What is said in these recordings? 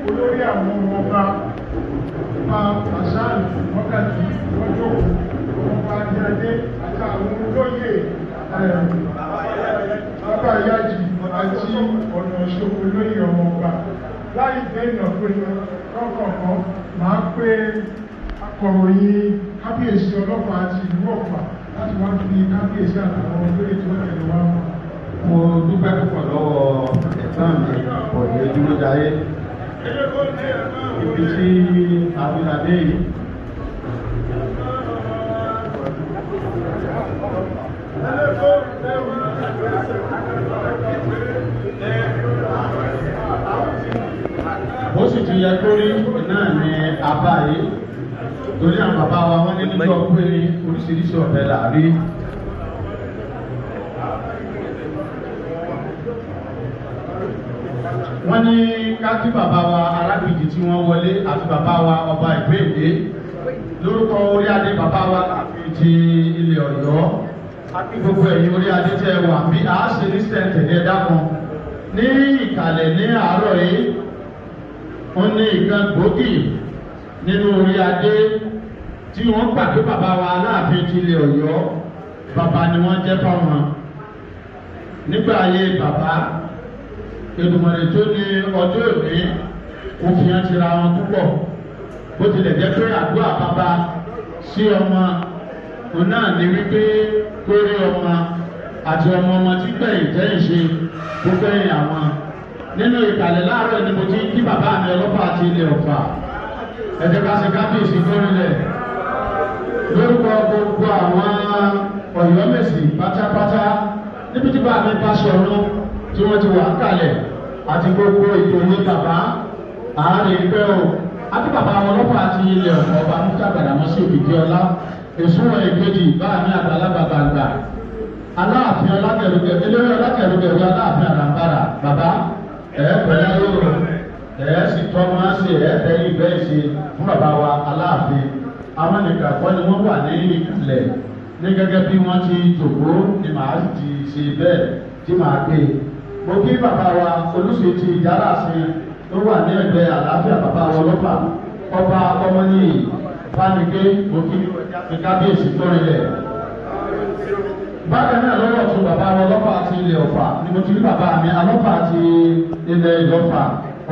olórí àwọn ọmọ ọba àṣàlù mọ́kàtí lọ́jọ́ ọba adé àti àwọn olóyè bàbá yájì àti ọ̀nà ṣòkò olóyè ọmọ ọba láì gbẹ̀yìn ọ̀pẹ̀lú lọ́kọ̀ọ̀kan máa pé akọ̀ròyìn kábíyèsí ọlọ́pàá àti ìlú Ọ̀fà láti wá fi kábíyèsí àtàwọn olóyè tó tẹ̀lé wá. Mo dúpẹ́ púpọ̀ lọ́wọ́ ẹ̀gbọ́n mi ọ̀dẹ̀ dúró jayé ibi tí àbíládé yìí. Bó sì ti yẹ kórí náà ní abá yìí torí àwọn bàbá wa wọ́n ní níjọ́ pé oríṣiríṣi ọ̀bẹ làárí. Wọ́n ní ká kí bàbá wa arábìjì tí wọ́n wọlé àti bàbá wa ọba ìgbéèdé lórúkọ orí adé bàbá wa àfi ti ilẹ̀ Ọ̀yọ́ àti gbogbo ẹ̀yin orí adé tẹ́ wà bí a ṣe ní sẹ́ńtẹ̀lẹ́ dákan ní ìkàlẹ̀ ní àárọ̀ yìí. Wọ́n ní ìkan gbòógì nínú orí adé tí wọ́n pàdé bàbá wa Aláàfin ti ilẹ̀ Ọ̀yọ́ bàbá ni wọ́n jẹ́ fáwọn nígbà ayé bàbá. Èdùmàrè tó ní ọjọ́ òní òfin hàn ti ra wọn púpọ̀ bó tilẹ̀ jẹ́ pé àdúrà bàbá sí ọmọ òun náà ní wípé kórè ọmọ àti ọmọ tí gbẹ̀yìn tẹ́yìn ṣe tó gbẹ̀yìn àwọn. Nínú ìkàlẹ̀ láàárọ̀ ni mo ti ń kí bàbá mi Ọlọ́fà àti ilẹ̀ Ọ̀fà ẹ jẹ́ ká ṣe kábíyèsí kórìlẹ̀ lórúkọ gbogbo àwọn Ọ̀yọ́mèsì pátápátá níbi tí bàbá mi bá sọ̀rọ̀ tí wọ́n ti wà kálẹ̀ àti gbogbo ìtòní bàbá àárín pẹ́ o àti bàbá Ọlọ́fà àti ilẹ̀ Ọ̀fà ọba Mútà Gbàdámọ́sí Òkìkí ọlá èsúnwọ̀n èkejì báà ní àgbàlagbà gbàgbà Aláàfin ọlákẹ̀rùkẹ̀rù eléré ọlákẹ̀rùkẹ̀rù Aláàfin àràǹbarà bàbá pẹ̀lú yóò sì tọ́ máa ń ṣe tẹ́lẹ̀ ìbẹ́ ìṣe fún bàbá wa Aláàfin. Àwọn nìkan kọ́ ni wọ́n wà ní ìkàlẹ̀ ní gẹ́gẹ́ bí wọ́n ti jòkó ni màá ti ṣe bẹ́ẹ̀ tí màá gbé. Mo kí bàbá wa olùṣe ti ìjálá sí tó wà ní ẹgbẹ́ àlàáfíà bàbá wa ọlọ́pàá ọba ọmọnìyí Fániké mo kí kábíyèsí tó rinlẹ̀. Bákan náà lọ́wọ́ tún bàbá wa ọlọ́pàá ti ilẹ̀ Ọ̀fà ni mo ti rí bàbá mi ọlọ́pàá ti ilẹ̀ Ìlọ́fà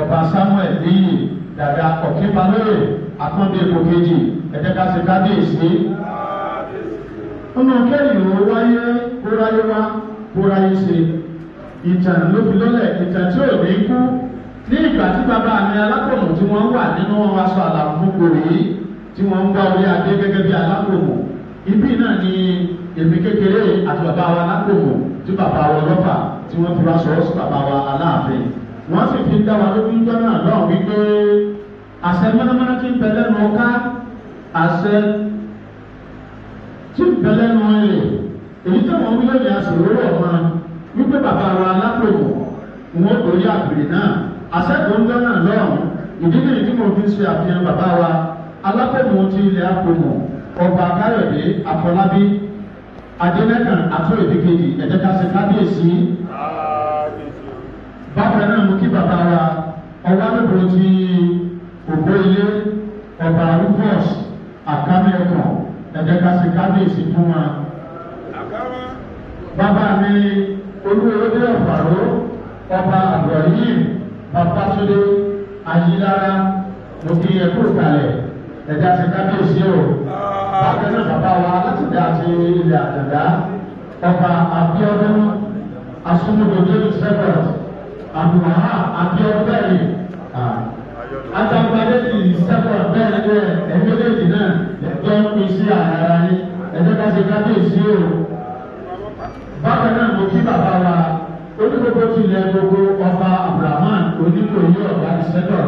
ọba Samuel níyì dàda ọ̀kínbalóye àkọ́ndé epo kejì ẹ̀jẹ̀ ká ṣe kábíyèsí. Ọmọ kẹ́yìn ò wáyé kóráyé wá kóráyé ṣe ìtàn ló fi lọ́lẹ̀ ìtàn tí ò ní kú ní ìgbà tí bàbá mi alákòmù tí wọ́n wà nínú aṣọ àlàfúnpò yìí tí wọ́n ń gbá orí adé gẹ́gẹ́ bí alákòmù ibi náà ni èmi kékeré àti bàbá wa alákòmù tí bàbá wa Ọlọ́fà tí wọ́n fi wá sọ̀rọ̀ sí bàbá wa Aláàfin wọ́n sì fi dá wa lójú ìjọ náà lọ́wọ́ wípé àṣẹ mọ́nàmọ́ná tí ń bẹ lẹ́nu ọká àṣẹ tí ń bẹ lẹ́nu ẹ̀rẹ̀ èyí tí wọ́n wílé ní àṣìwòrò ọ̀mọ́ wípé bàbá wa alákòmù wọn kò rí àgbèrè náà àṣẹ tó ń jọ náà lọ́wọ́ ìdí nìyí tí mo fi ṣe àfihàn bàbá wa alákòmù ti ilẹ̀ àkòmù ọba Káyọ̀dé Àfọlábí Adénẹ́kàn àtúrò ìdíkejì ẹ̀jẹ̀ ká ṣe kábíyèsí. Bákan náà mo kí bàbá wa ọwálébùrú ti ògbó ilé ọba Rufus Àkámẹ́kàn ẹ̀jẹ̀ ká ṣe kábíyèsí fún wa. Bàbá mi olúwolódé ọ̀fàró ọba Ibrahim Babátúndé Ayílára mo kí ẹkú kalẹ̀ ẹ̀jẹ̀ ṣe kábíyèsí o. Bákan náà bàbá wa láti dá àti ilẹ̀ àdàdá ọba Abíọ́dún Asúnmọ́dé Sẹ́fẹ̀t Abdulmaha Abíọ́dún bẹ́ẹ̀ Ajagbadé ti Sẹ́fẹ̀t bẹ́ẹ̀ ẹ̀mẹ́lẹ́dì náà ẹ̀jọ́ ń pín sí àyàrá ní ẹ̀jẹ̀ ká ṣe kábíyèsí o. Bákan náà mo kí bàbá wa onígbogbo tilẹ̀ gbogbo ọba Abdulrahman Oníkòyí ọ̀gá ìṣẹ́dọ̀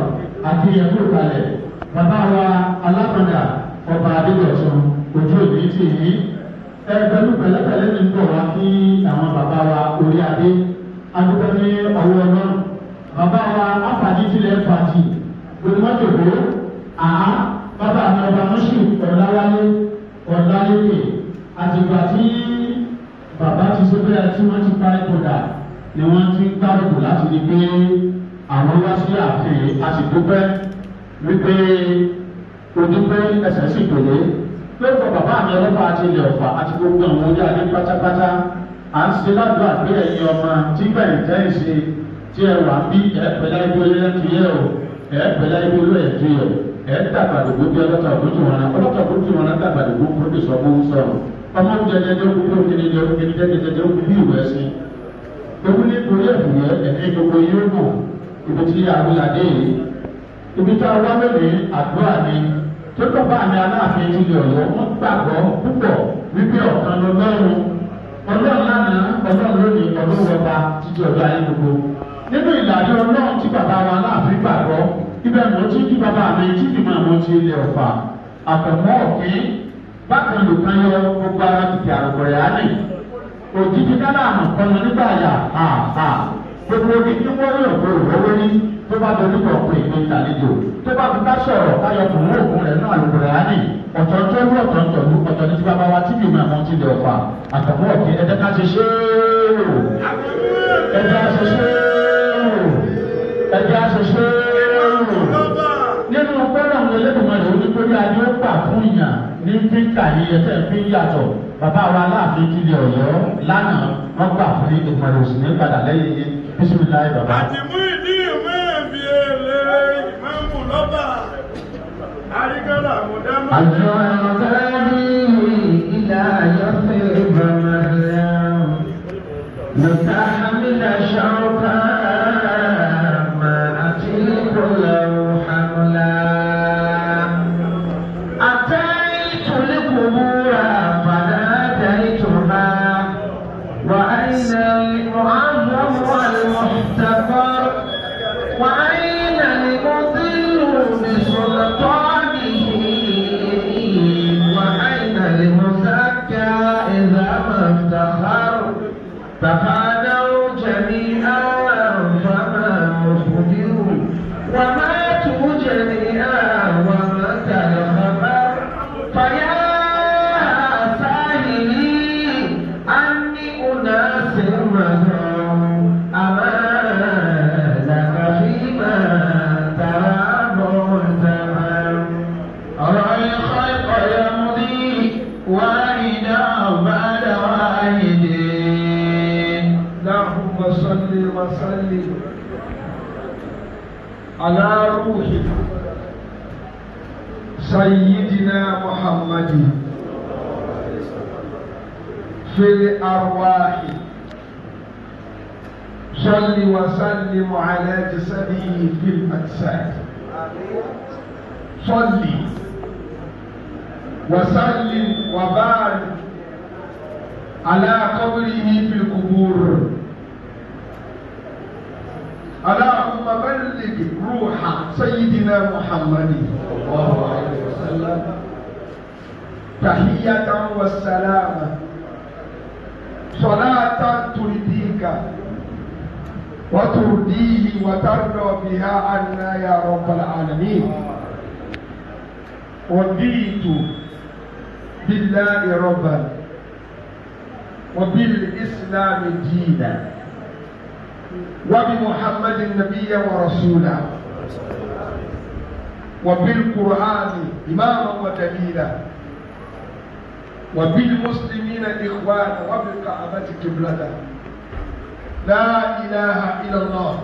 àti ẹ̀kú kalẹ̀ bàbá wa Alákọ̀dà ọba Adédọ̀tun ojú òní tì yí ẹgbẹ́lú pẹ̀lẹ́pẹ̀lẹ́ ní bọ̀ wá kí àwọn bàbá wa orí adé adúgbò ní ọwọ́ náà bàbá wa afàdí tilẹ̀ fàtì gbẹdúmọ́tòkó àá bàbá mi ọba mọ́ṣù ọ̀làlékè àtìgbà tí bàbá ti ṣe bẹ́ẹ̀ tí wọ́n ti parí kódà ni wọ́n ti ń gbárùkù láti di pé àwọn wá sí ààfin a sì dúpẹ́ wípé odúpẹ́ ẹsẹ̀ sì pèlé lórúkọ bàbá mi Ọlọ́fà àti ilẹ̀ Ọ̀fà àti gbogbo àwọn ojú adé pátápátá à ń ṣe ládùúgbò àgbé ẹ̀yin ọmọ tí gbẹ̀yìn tẹ́ ń ṣe tí ẹ wà bí ẹ̀ẹ́pẹ̀lá ibi olóyè ti yẹ o ẹ̀ẹ́pẹ̀lá ibi olóyè ti yẹ ẹ̀ẹ́dàgbàdògbò bí ọlọ́tà ògbójú wọn dàgbàdògbò kúrò sọ fún sọ̀rọ̀ ọmọ oúnjẹ jẹjẹ ó kúrò kíni jẹ ó kíni jẹjẹ ó kú bí ìwé ẹsìn gbogbo ní orí ẹ̀fùyẹ ẹ̀mí gbogbo yóò mọ̀ ibi tí àwùládé yìí ibi tí a wá lónìí àdúrà ni tó bàbá mi Aláàfin ti lè Ọ̀yọ́ wọ́n gbàgbọ́ púpọ̀ wípé ọ̀kan lọ́lọ́run Ọlọ́run lánàá Ọlọ́run lónìí Ọlọ́run ọba títí ọjọ́ ayé gbogbo nínú ìlànà Ọlọ́run tí bàbá wa Aláàfin gbàgbọ́ ibẹ̀ mọ̀ tí kí bàbá mi tí kì máa mọ̀ ti ilẹ̀ Ọ̀fà àtọ̀mọ́ ọ̀fin bákan ló kan yọ gbogbo ara ti àrùkọ̀rẹ́ àní òjijì kálá àmọ̀ kọ́nà nígbà yà á gbogbo omi tí wọ́n yọ̀ kó lọ́wọ́ ní tó bá dojú kọ̀ pé ìpín ìtàlejò tó bá fi ká sọ̀rọ̀ káyọ̀ fún òògùn rẹ̀ náà àrùkọ̀rẹ́ àní ọ̀tọ̀ọ̀tọ̀ ọ̀tọ̀ ní ti bàbá wa tí kì í máa mọ̀ ti lè Ọ̀fà àtọ̀mọ́ ọ̀fin ẹ̀jẹ̀ ká ṣe ṣéèrò nínú ọgbọ́n àwọn ẹlẹ́dùnmọ̀lẹ́ onígbórí adé ó gbà fún ìyàn ní fíńkà yìí ẹsẹ̀ fi ń yàtọ̀ bàbá wa Aláàfin ti ilẹ̀ Ọ̀yọ́ lánàá wọ́n gbà fún ìgbìmọ̀lẹ́ òsì ní padà lẹ́yìn yìí bísímìláì bàbá. àti mú ìdí ìmọ̀-ẹ̀bí èlé ìmọ̀mù lọ́bà àríkọ́lá àmọ̀dámọ́. àjọ ẹ̀rọ̀tẹ́rì ilẹ̀ ayọ́fẹ́ ìbàmọ̀lẹ́ lọ́tà hàmìlà ṣọ́ọ̀kà máa àti ìkọlẹ̀ òhàmùlà. أتيت القبور فناديتها وأين المعظم والمحتقر وأين المضل بسلطانه وأين المزكى إذا ما افتخر تفانوا جميعا فما مخبروا وماتوا جميعا ومات الخبر فيا ساهلي صل وسلم على روح سيدنا محمد في الأرواح صل وسلم على جسده في الأجساد صل وسلم وبارك على قبره في القبور اللهم بلغ روح سيدنا محمد صلى الله عليه وسلم تحية والسلام صلاة ترضيك وترضيه وترضى بها عنا يا رب العالمين. رضيت بالله ربا وبالإسلام دينا وبمحمد نبيا ورسولا وبالقرآن إماما ودليلا وبالمسلمين إخوانا وبالكعبة قبلة. لا إله إلا الله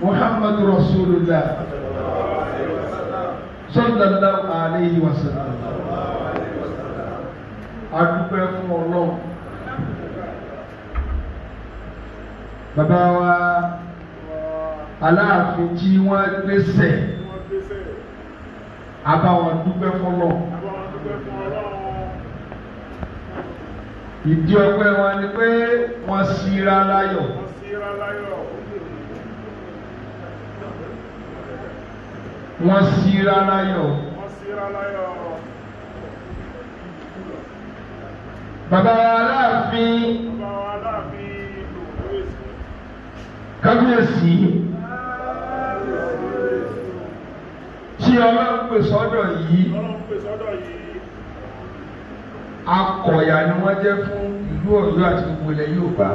محمد رسول الله صلى الله عليه وسلم. adúpẹ́ fún Ọlọ́run. Bàbá wa Aláàfin tí wọ́n gbéṣẹ̀ abáwọn dúpẹ́ fún Ọlọ́run. Ìdí ọpẹ́ wọn ni pé wọ́n síra láyọ̀. Wọ́n síra láyọ̀. Bàbá wa Aláàfin kábíyèsí tí Ọlọ́run pè sọ́dọ̀ yìí akọ̀yà ni wọ́n jẹ́ fún ìlú Ọ̀yọ́ àti gbogbo ilẹ̀ Yorùbá.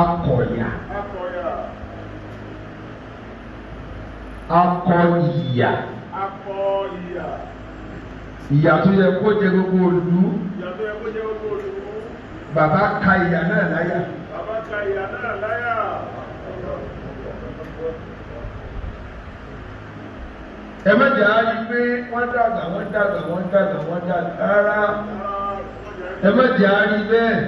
Akọ̀yà akọ̀yà ìyà tó yẹ kó jẹ gbogbo olú. Bàbá ka ìyà náà láyà. Ẹ má jẹ́ á rí pé wọ́n dàgbà rárá. Ẹ má jẹ́ á rí bẹ́ẹ̀.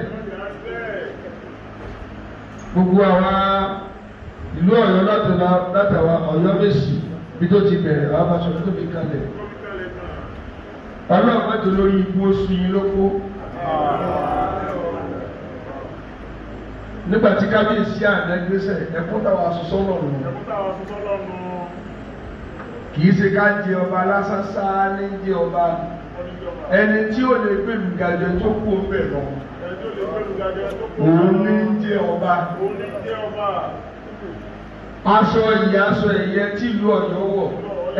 Gbogbo àwa ìlú Ọ̀yọ́ látàwa Ọ̀yọ́ Mèsì bí tó ti bẹ̀rẹ̀ wàá bá sọ̀rọ̀ tó fi kalẹ̀. Ọlọ́run mẹ́tò lórí ikú oṣù yín lóko. Nígbà tí kábíyèsí àná gbéṣẹ̀ ẹkún táwa sọ́sọ́ lọ́rùn. Kìí ṣe ká jẹ ọba lásán sáá ní jẹ ọba. Ẹni tí ò lè gbèlú gàjẹ tó kú ọbẹ̀ lọ. Òun ní jẹ ọba. Aṣọ ìyá aṣọ ẹ̀yẹ tí ìlú Ọ̀yọ́ wọ̀.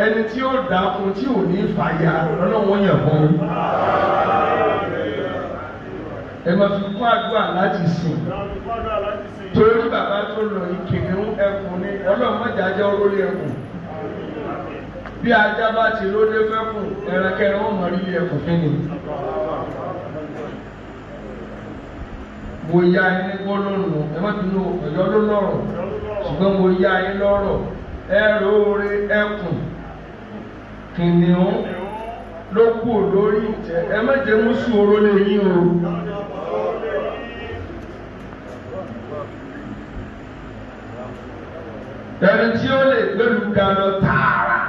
Ẹni tí ó dákun tí ò ní fàyà lọ́nà wọ́n yàn fún. Ẹ máa fi kún àdúrà láti sìn. Torí bàbá tó lọ ìkìnnìún ẹkùn ní ọlọ́mọdé ajá olórí ẹkùn. Bí ajá bá ti lóde fẹ́kùn ẹ̀rẹ̀kẹ̀rẹ̀ wọn mọ̀ rí ẹkùn fún ni. Mo yá ẹni gbólóhùn ẹ má bínú Ọ̀yọ́ ló lọ́rọ̀ ṣùgbọ́n mo yá ẹni lọ́rọ̀ ẹ̀rọ orí ẹkùn kìnìún ló kú lórí ìtẹ́ ẹ má jẹ́ mú sí oró lè yín o. Ẹni tí ó lè gbẹ́lu ga lọ tààrà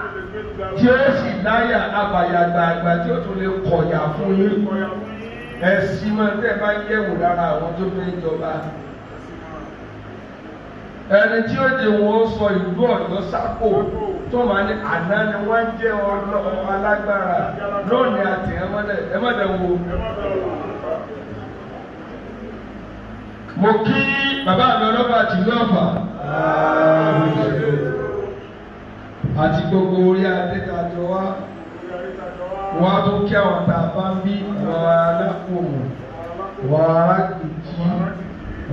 tí ó sì láyà abàyàgbàgbà tí ó tún lè kọ̀yà fún yín ẹ̀sìn máa tẹ́ bá yẹ̀wò lára àwọn tó fẹ́ jọba. Ẹni tí ó jẹ wọn sọ ìlú Ọ̀yọ́ sápò tó máa ní àná ni wọ́n jẹ́ alágbára lónìí àti ẹmọ́dẹ̀ wo. Mo kí bàbá mi Ọlọ́fà àti ìlú Ọ̀fà àti gbogbo orí adétajọ wa wọ́n á tún kí àwọn tá a bá ń bí àwọn alákòóhùn wọ́n arákìtì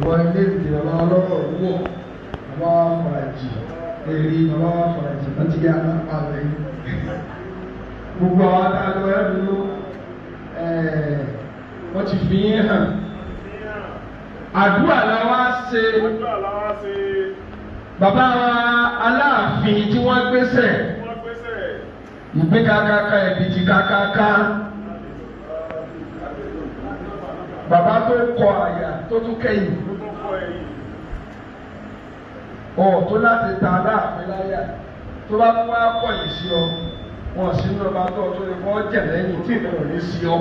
wọ́n ilé ìdè àwọn ọlọ́rọ̀ wọ̀ àwọn afọ̀ràjì èrè àwọn afọ̀ràjì wọ́n ti yá alápá lẹ́yìn gbogbo àwọn adájọ́ ẹ̀rù wọ́n ti fi yín hàn àdúrà la wá ṣe bàbá wa Aláàfin tí wọ́n gbéṣẹ̀ ìgbé kákáká ẹ̀bí ti kákáká bàbá tó kọ àyà tó tún kẹ́yìn tó láti ta Aláàfin láyà tó bá tún wá pọ̀ yìí sí ọ wọn sì ń lọ́ba tó lè fọ́ jẹ̀ lẹ́yìn tí ìtàn ò ní sí ọ.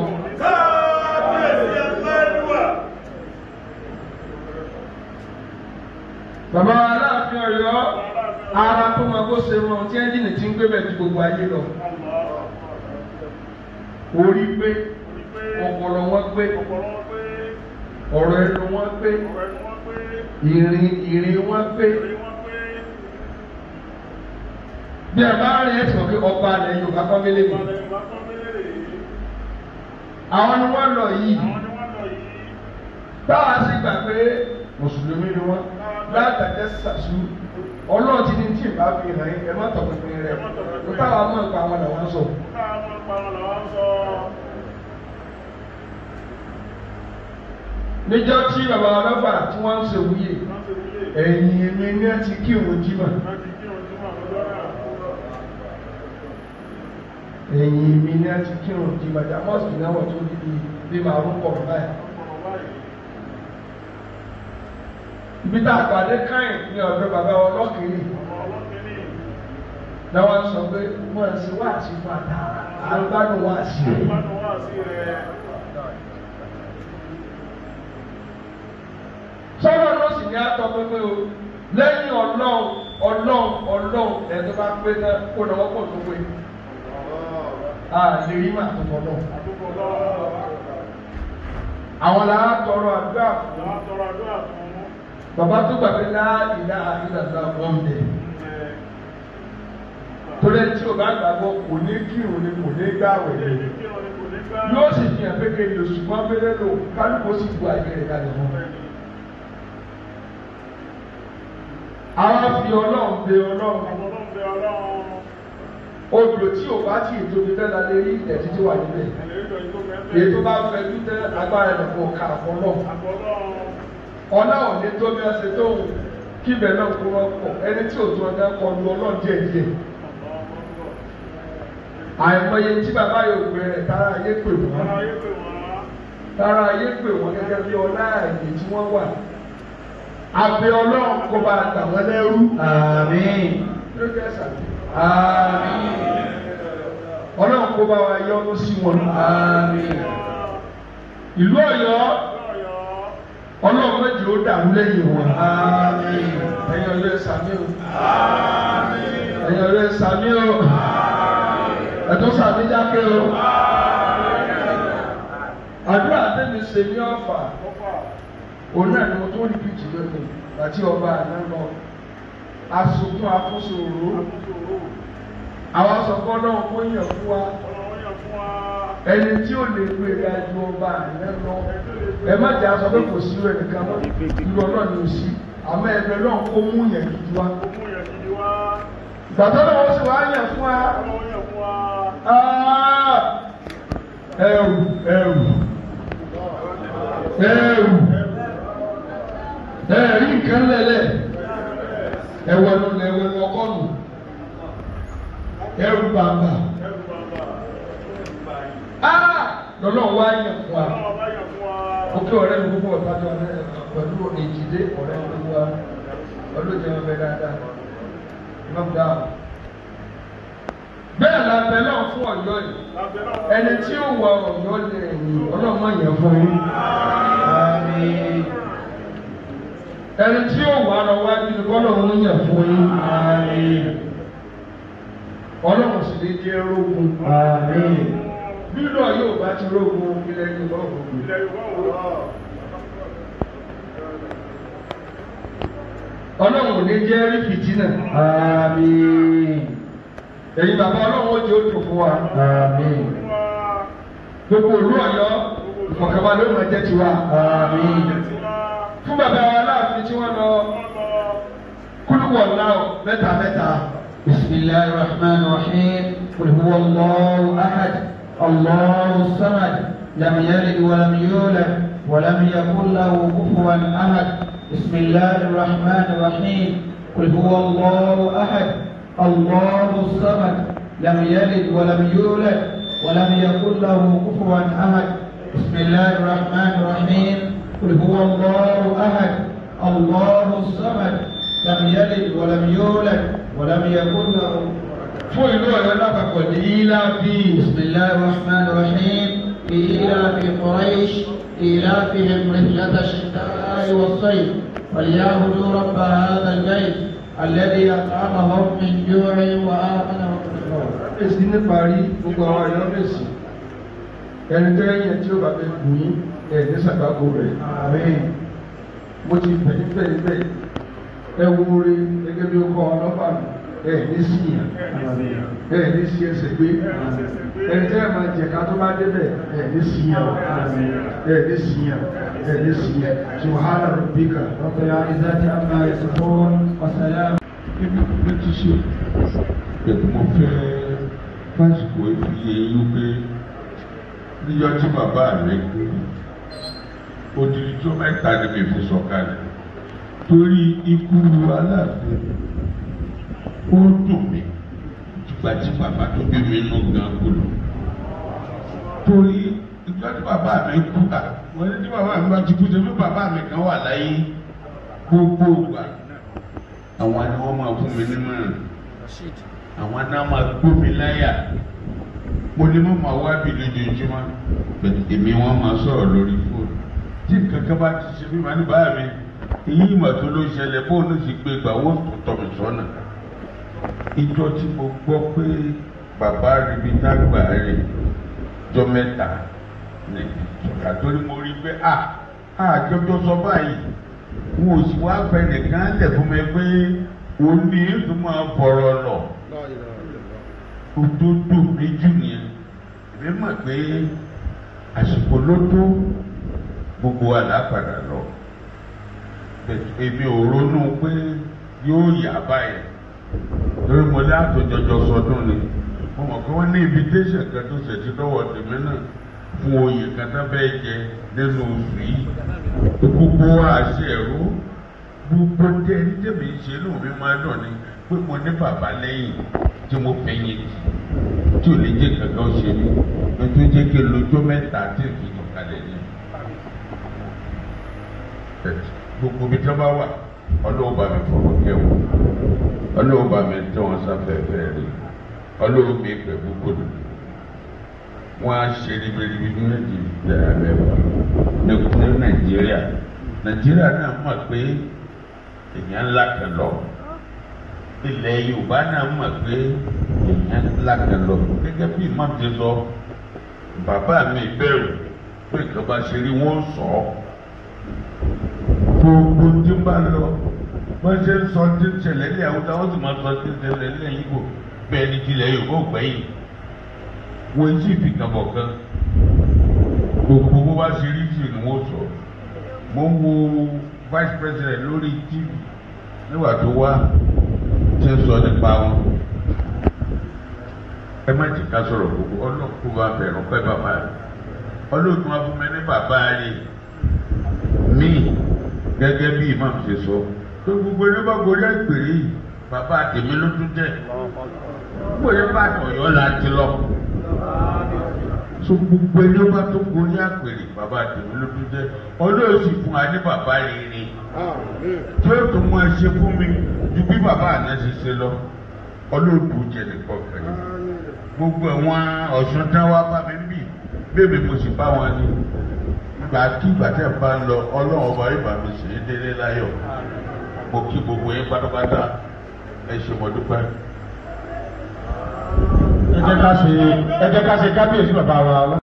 Bàbá Aláàfin Ọ̀yọ́ ara tó máa bó ṣe wọn tí ẹ́ńjìnì ti ń gbé bẹ̀ ju gbogbo ayé lọ. Orí pé ọpọlọ wọn pé ọ̀rọ̀ ẹnu wọn pé ìrìn wọn pé. Bí ẹ bá rìn ẹ́ tí wọ́n pé ọba alẹ́ Yorùbá kọ́mílé mi. Àwọn ni wọ́n lọ yìí. Báwa sì gbà pé Mùsùlùmí ni wọ́n látàjẹ́ sàṣù Ọlọ́run ti ní tí ìbá fi hàn ẹ má tọpinpin rẹ̀ ló táwa mọ̀ nípa àwọn làwọn sọ. Níjọ́ tí bàbá ọlọ́fà tí wọ́n ń ṣe wúyè ẹ̀yìn mi ní ẹ ti kí òun jímọ̀. Ẹ̀yìn mi ní ẹ ti kí òun jímọ̀ jà mọ́sùn náà wọ́n tó bí màrún pọ̀ báyìí. Ibi tá a pàdé káyìn ní ọ̀dọ̀ bàbá ọlọ́kìnrin náà wọ́n sọ pé wọ́n ń ṣe wáàsí fún àtàrà àgbàdo wáàsí rẹ̀. Sọ́wọ́n ló sì ní àtọ́ pépé o lẹ́yìn ọlọ́run ẹ̀dọ́ bá pé náà kó lọ́wọ́ pọ̀ tó pé lè rí màá tó fọ́ náà. Àwọn làá tọrọ àdúrà fún. Bàbá tó gbàgbé láàdìlá àdìlàdà wọn bẹ̀. Torí tí o bá gbàgbọ́ kò ní kírun ni kò ní gbààwẹ̀ ni. Yóò sì fi hàn pé kéde òṣùpá fẹ́lẹ́ lò kálukó sì bu àgbẹ̀rẹ̀ kalẹ̀ wọn. Àwọn fi Ọlọ́run bẹ Ọlọ́run. Odò tí o bá ti tóbi tẹ́lá lé rí ilẹ̀ títí wà níbẹ̀. Èyí tó bá fẹ́ dúdẹ́ agbára ẹ̀ kò kà fọ́ náà. Ọlọ́run ní tó bí wọ́n ṣe tó wù kí ibẹ̀ náà kó wọ́n pọ̀ ẹni tí ò tó ọdá kọ lu Ọlọ́run díẹ̀ díẹ̀. Àìmọye tí bàbá yóò gbé rẹ̀ tára ayé pè wọ́n. Tára ayé pè wọ́n gẹ́gẹ́ bí ọlá àyè tí wọ́n wà. Àbẹ̀ Ọlọ́run kó bá gbà wọ́n lẹ́rú. Àmín. Àmín. Ọlọ́run kó bá wa yọ́nú sí wọn. Àmín. Ìlú Ọ̀yọ́. Ọlọ́run méjì ó dàrú lẹ́yìn wọn. Àmín. Ẹ̀yin ọ̀rẹ́ sàmí o. Àmín. Ẹ̀yin ọ̀rẹ́ sàmí o. Àmín. Ẹ̀tọ́ sàmí jákè o. Àmín. Àdúrà tẹ́mi ṣe ní Ọ̀fà. Òun náà ni mo tó rí bíjì lónìí àti ọba àná lọ. Asòkun afúnṣòro. Àwọn sọ̀kọ́ náà kó yàn fún wa. Ẹni tí ò lè gbé ìrìnàjò ọba àná lọ. Ẹ má jẹ́ aṣọ pé kò sí rẹ̀ nìkan mọ́. Irú Ọlọ́run ni ò sí. Àmọ́ ẹgbẹ́ náà kó mú yẹn gidi wá. Ìgbàtọ́ náà wọ́n sì wá yàn fún wa. Ẹrù. Ẹ̀rí nǹkan lẹ́lẹ̀. Ẹ̀wẹ̀nu ọkọ́nù. Ẹrù bàbà. Lọ́lọ́run wá yàn fún wa. Òkè ọ̀rẹ́ mi gbogbo ọ̀tájọ́ pẹ̀lú èjìdé ọ̀rẹ́ mi wá. Ọlọ́jọ́ ọbẹ̀ dáadáa. Lọ́gbà. Bẹ́ẹ̀ la bẹ náà fún Ọ̀yọ́ yìí. Ẹni tí ó wà Ọ̀yọ́ lè rìn ọlọ́mọ yẹn fún yín. Àmín. Ẹni tí ó wà lọ wájú ni kọ́lọ́run yẹn fún yín. Àmín. Ọlọ́run sì lè jẹ́ rógun. Àmín. Bílò yóò bá ti rógun ilẹ̀ Yorùbá òkùnkùn. Ọlọ́run ò ní jẹ́ rí fìtínà. Àmín. Ẹ̀yin bàbá Ọlọ́run ó jẹ́ òtò fún wa. Àmín. Gbogbo òlú Ọ̀yọ́ ìfọ̀kànbalẹ̀ ló máa jẹ́ tiwa. Àmín. Fún bàbá wa Aláàfin tí wọ́n lọ kúlùwọ̀ láò mẹ́ta. Bismillahir Rahmanir Rahim. Qul huwallahu ahad. Allahu samad. لم يلد ولم يولد ولم يكن له كفوا أحد. بسم الله الرحمن الرحيم. قل هو الله أحد الله الصمد لم يلد ولم يولد ولم يكن له كفوا أحد. بسم الله الرحمن الرحيم. قل هو الله أحد الله الصمد لم يلد ولم يولد ولم يكن له fún ìlú Ọ̀yọ́ lápapọ̀ ní ìlàfi. بسم الله الرحمن الرحيم. لإيلاف قريش إيلافهم رحلة الشتاء والصيف وليعبدوا رب هذا البيت الذي أطعمهم من جوع وآمنهم من خوف. èsì ní parí gbogbo àwọn Ọ̀yọ́ mèsì ẹni tó yẹn tí ó bá fẹ́ gùn yín ẹ̀ ní sàgbàgbọ́ rẹ̀. àmín. mo ti bẹ̀rẹ̀ ẹ wo orí gẹ́gẹ́ bí ó kọ́ ọlọ́pàá mi ní síyàn ní sí ẹsẹ̀ gbé ẹni tẹ́ ẹ̀ máa jẹ̀ka tó bá débẹ̀ ní síyàn ní síyàn ní síyàn subhana rabbika rabbil izzati amma yasifun wa salam. ibi kò ti ṣe ètò mo fẹ́ fásitì ìfìyè yín pé níjọ́ tí bàbá rẹ̀ kú odidi tó mẹ́ta ni mi fi sọ̀kalẹ̀ torí ikú Aláàfin ó dùn mí ìgbà tí bàbá tó bí mi nù gan kú lọ torí ìgbà tí bàbá mi kú kà wọ́n ní tí bàbá mi bá ti kú ṣe bí bàbá mi kan wà láyé gbogbo ìgbà àwọn ni wọ́n máa fún mi nímọ̀ràn àwọn náà máa gbó mi láyà mo ní mọ̀ máa wá bí lójoojúmọ́ èmi wọ́n máa sọ̀rọ̀ lórí fóònù tí nǹkan kan bá ti ṣe bí màá ní báyà mi èyí ìmọ̀ tó ló ṣẹlẹ̀ fóònù sì gbé gbà wọ́n tó tọ̀ mí sọ́nà. Ìjọ tí mo gbọ́ pé bàbá ríbi dágbà rẹ̀ jọ mẹ́ta ní ìjọba torí mo rí pé àjọjọ sọ báyìí wọn ò sì wá fẹ́ nìkan lẹ̀ fún mi pé òun ní ètò máa bọ̀rọ̀ lọ òdodo méjì nìyẹn èmi mọ̀ pé àsìkò ló tó gbogbo àlàpàdà lọ èmi ò ronú pé yóò yà báyìí lórí mo láti jọjọ sọdún ni mo mọ̀ pé wọ́n ní invitation kan tó ṣètì lọ́wọ́ tèmi náà fún oyè kan tó bẹ́ẹ̀ jẹ nínú oṣù yìí gbogbo àṣẹ ẹ̀rọ gbogbo tẹ ní tèmi ń ṣe inú mi máa dùn ni pé mo ní bàbá lẹ́yìn tí mo fẹ̀yìn tí ò lè jẹ́ kankan ṣe mí mo tún jẹ́ kí n lọ́jọ́ mẹ́ta tí èmi sọ̀kalẹ̀ ní. gbogbo mi tí wọ́n bá wà ọlọ́wọ́ bá mi fọwọ́ kẹwọ́ ọlọ́wọ́ bá mi tẹ́ wọn sáfẹ́fẹ́ rí ọlọ́wọ́ mi pẹ̀ gbogbo dùn wọ́n á ṣe ribiribi ní nàìjíríà mẹ́fà ní nàìjíríà náà mọ̀ pé èèyàn ńlá kan lọ ilẹ̀ yorùbá náà mọ̀ pé èèyàn ńlá kan lọ gẹ́gẹ́ bí Imam ti sọ bàbá mi bẹ̀rù pé ìjọba ṣe rí wọ́n sọ ọ́ gbogbo tí ń bá lọ wọ́n ṣe ń sọ tí ń ṣẹlẹ̀ ní àwùjọ wọ́n sì máa sọ tí ń ṣẹlẹ̀ ní Ìgbò bẹ́ẹ̀ ni tilẹ̀ Yorùbá ò gbẹ́yìn wọ́n sì fi kàn bọ̀ kan gbogbo bó bá ṣe rí sí ni wọ́n sọ mo ń wo vice president lórí TV nígbà tó wá tí ń sọ nípa wọn ẹ má jẹ́ ká sọ̀rọ̀ gbogbo ọlọ́kùnrin wa fẹ̀ràn pẹ́ bàbá rẹ̀ ọlọ́kùnrin wa fún mi ní bàbá rẹ̀ míì gẹ́gẹ́ bí Imam ṣe sọ pé gbogbo ẹni bá gorí àgbèrè yìí bàbá tèmi ló tún jẹ́ gbogbo ẹni bá Ọ̀yọ́ la ti lọ so gbogbo ẹni bá tó gorí àgbèrè bàbá tèmi ló tún jẹ́ Ọlọ́run sì fún wa ní bàbá rere tí ó tún mú ẹ ṣe fún mi ju bí bàbá àná ṣe ṣe lọ Ọlọ́run tó jẹ nìkan kan gbogbo àwọn Ọ̀ṣun tán wá bá mi bì bébè mo sì bá wọn ní kí ìgbà tẹ́ ẹ̀ bá ń lọ Ọlọ́run ọba ìbà mi sì ń délé láyọ̀ mo kí gbogbo yín pátápátá ẹ ṣé mo dúpẹ́. ẹ jẹ́ ká ṣe kábíyèsí bàbá wa.